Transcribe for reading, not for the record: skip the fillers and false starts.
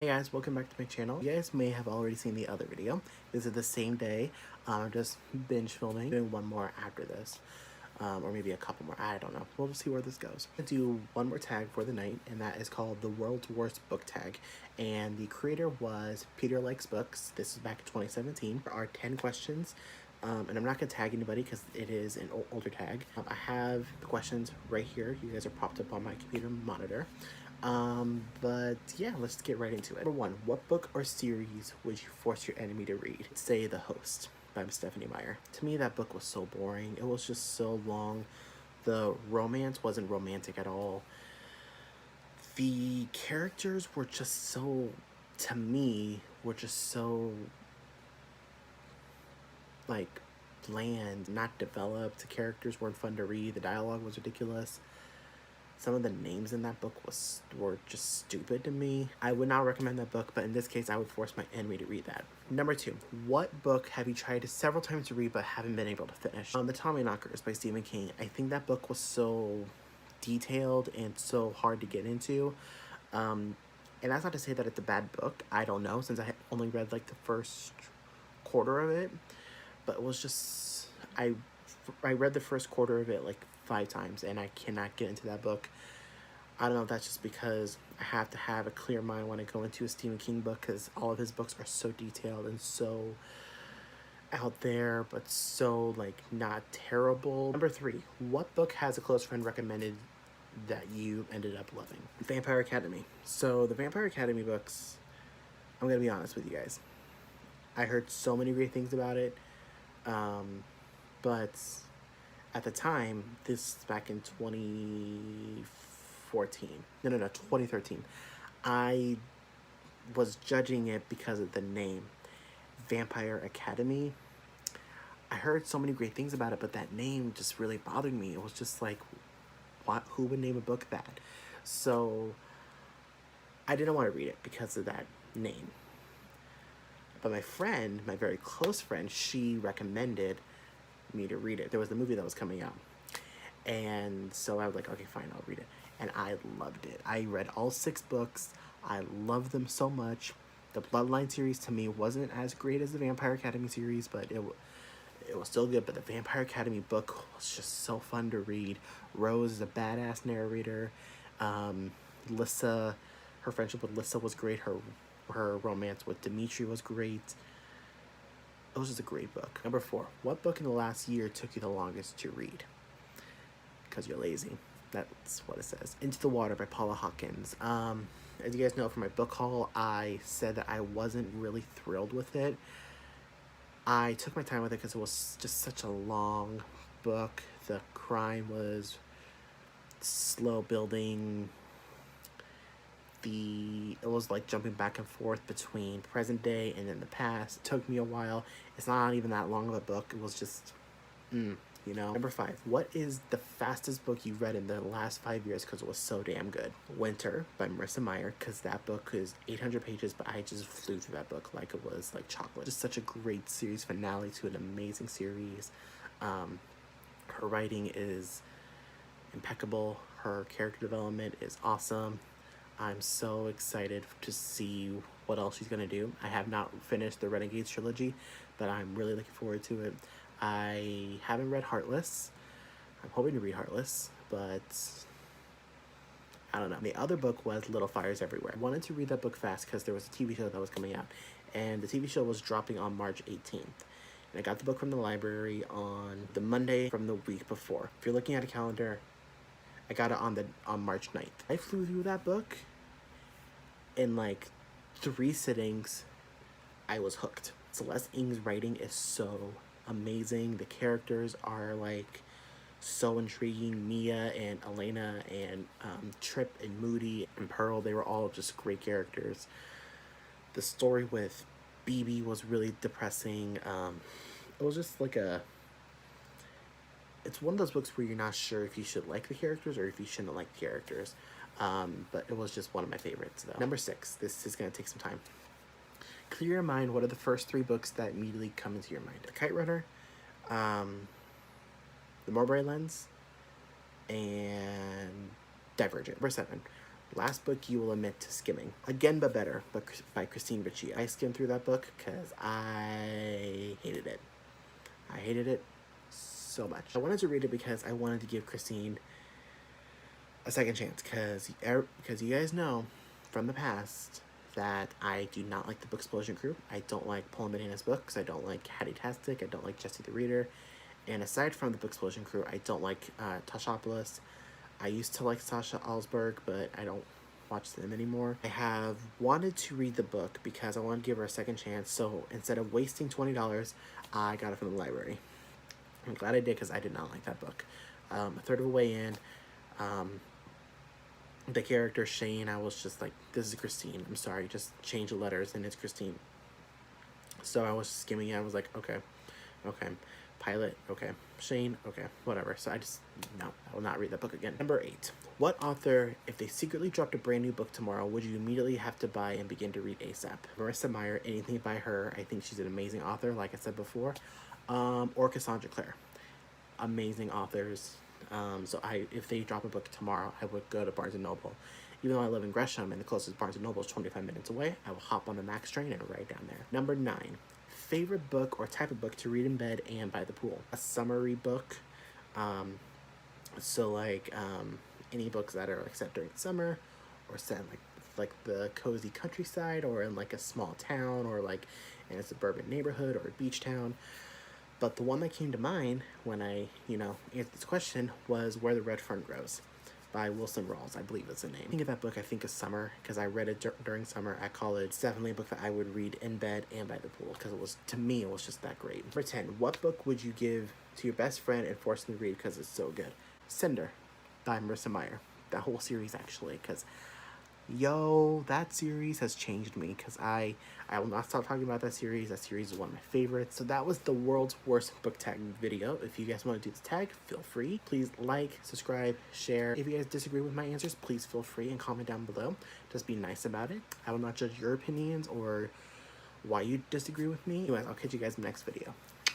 Hey guys, welcome back to my channel. You guys may have already seen the other video. This is the same day. I'm just binge filming, doing one more after this. Or maybe a couple more, I don't know. We'll just see where this goes. I'm gonna do one more tag for the night, and that is called the World's Worst Book Tag. And the creator was Peter Likes Books. This is back in 2017. There are 10 questions. And I'm not gonna tag anybody because it is an older tag. I have the questions right here. You guys are popped up on my computer monitor. But yeah, let's get right into it. Number one, what book or series would you force your enemy to read? Say The Host by Stephanie Meyer. To me, that book was so boring. It was just so long. The romance wasn't romantic at all. The characters were just so, to me, were just so, like, bland, not developed. The characters weren't fun to read. The dialogue was ridiculous. Some of the names in that book were just stupid to me. I would not recommend that book, but in this case, I would force my enemy to read that. Number two, what book have you tried several times to read but haven't been able to finish? The Tommyknockers by Stephen King. I think that book was so detailed and so hard to get into. And that's not to say that it's a bad book. I don't know, since I only read like the first quarter of it. But it was just, I read the first quarter of it like 5 times, and I cannot get into that book. I don't know if that's just because I have to have a clear mind when I go into a Stephen King book, because all of his books are so detailed and so out there, but so, like, not terrible. Number 3, what book has a close friend recommended that you ended up loving? Vampire Academy. So the Vampire Academy books, I'm gonna be honest with you guys, I heard so many great things about it, but at the time, this is back in 2014. No, 2013. I was judging it because of the name, Vampire Academy. I heard so many great things about it, but that name just really bothered me. It was just like, what? Who would name a book that? So I didn't want to read it because of that name. But my friend, my very close friend, she recommended me to read it. There was the movie that was coming out, and so I was like, okay, fine, I'll read it. And I loved it. I read all 6 books. I loved them so much. The Bloodline series to me wasn't as great as the Vampire Academy series, but it was still good. But the Vampire Academy book was just so fun to read. Rose is a badass narrator. Lissa, her friendship with Lissa was great. Her romance with Dimitri was great. It was just a great book. Number 4, what book in the last year took you the longest to read? Because you're lazy. That's what it says. Into the Water by Paula Hawkins. As you guys know from my book haul, I said that I wasn't really thrilled with it. I took my time with it because it was just such a long book. The crime was slow building. It was like jumping back and forth between present day and in the past. It took me a while. It's not even that long of a book. It was just, you know. Number 5, what is the fastest book you read in the last 5 years because it was so damn good? Winter by Marissa Meyer, because that book is 800 pages, but I just flew through that book like it was like chocolate. Just such a great series finale to an amazing series. Her writing is impeccable. Her character development is awesome. I'm so excited to see what else she's going to do. I have not finished the Renegades trilogy, but I'm really looking forward to it. I haven't read Heartless. I'm hoping to read Heartless, but I don't know. The other book was Little Fires Everywhere. I wanted to read that book fast because there was a TV show that was coming out, and the TV show was dropping on March 18th. And I got the book from the library on the Monday from the week before. If you're looking at a calendar, I got it on March 9th. I flew through that book in like 3 sittings. I was hooked. Celeste Ng's writing is so amazing. The characters are like so intriguing. Mia and Elena and Trip and Moody and Pearl, they were all just great characters. The story with BB was really depressing. It was just like it's one of those books where you're not sure if you should like the characters or if you shouldn't like the characters. But it was just one of my favorites, though. Number 6, this is going to take some time. Clear your mind, what are the first 3 books that immediately come into your mind? The Kite Runner, The Mulberry Lens, and Divergent. Number 7, Last book you will admit to skimming. Again But Better, by Christine Ricci. I skimmed through that book because I hated it. I hated it so much. I wanted to read it because I wanted to give Christine a second chance, because you guys know from the past that I do not like the Booksplosion crew. I don't like Paul Bananas books. I don't like Hattie Tastic. I don't like Jessie the Reader. And aside from the Booksplosion crew, I don't like Toshopoulos. I used to like Sasha Alsberg, but I don't watch them anymore. I have wanted to read the book because I want to give her a second chance. So instead of wasting $20, I got it from the library. I'm glad I did, because I did not like that book. A third of the way in, the character Shane, I was just like, this is Christine. I'm sorry, just change the letters and it's Christine. So I was skimming it. I was like, okay. Pilot, okay. Shane, okay. Whatever. So no, I will not read that book again. Number 8. What author, if they secretly dropped a brand new book tomorrow, would you immediately have to buy and begin to read ASAP? Marissa Meyer, anything by her. I think she's an amazing author, like I said before. Or Cassandra Clare. Amazing authors. So if they drop a book tomorrow, I would go to Barnes & Noble. Even though I live in Gresham and the closest Barnes & Noble is 25 minutes away, I will hop on the Max train and ride down there. Number 9. Favorite book or type of book to read in bed and by the pool. A summery book. So like any books that are like set during summer, or set in like the cozy countryside, or in like a small town, or like in a suburban neighborhood or a beach town. But the one that came to mind when I, answered this question was Where the Red Fern Grows by Wilson Rawls, I believe is the name. I think of that book, I think of summer, because I read it during summer at college. It's definitely a book that I would read in bed and by the pool, because to me, it was just that great. Number 10, what book would you give to your best friend and force them to read because it's so good? Cinder by Marissa Meyer. That whole series, actually, because that series has changed me, because I will not stop talking about that series. That series is one of my favorites. So that was the world's worst book tag video. If you guys want to do this tag, feel free. Please like, subscribe, share. If you guys disagree with my answers, please feel free and comment down below. Just be nice about it. I will not judge your opinions or why you disagree with me. Anyways, I'll catch you guys in the next video.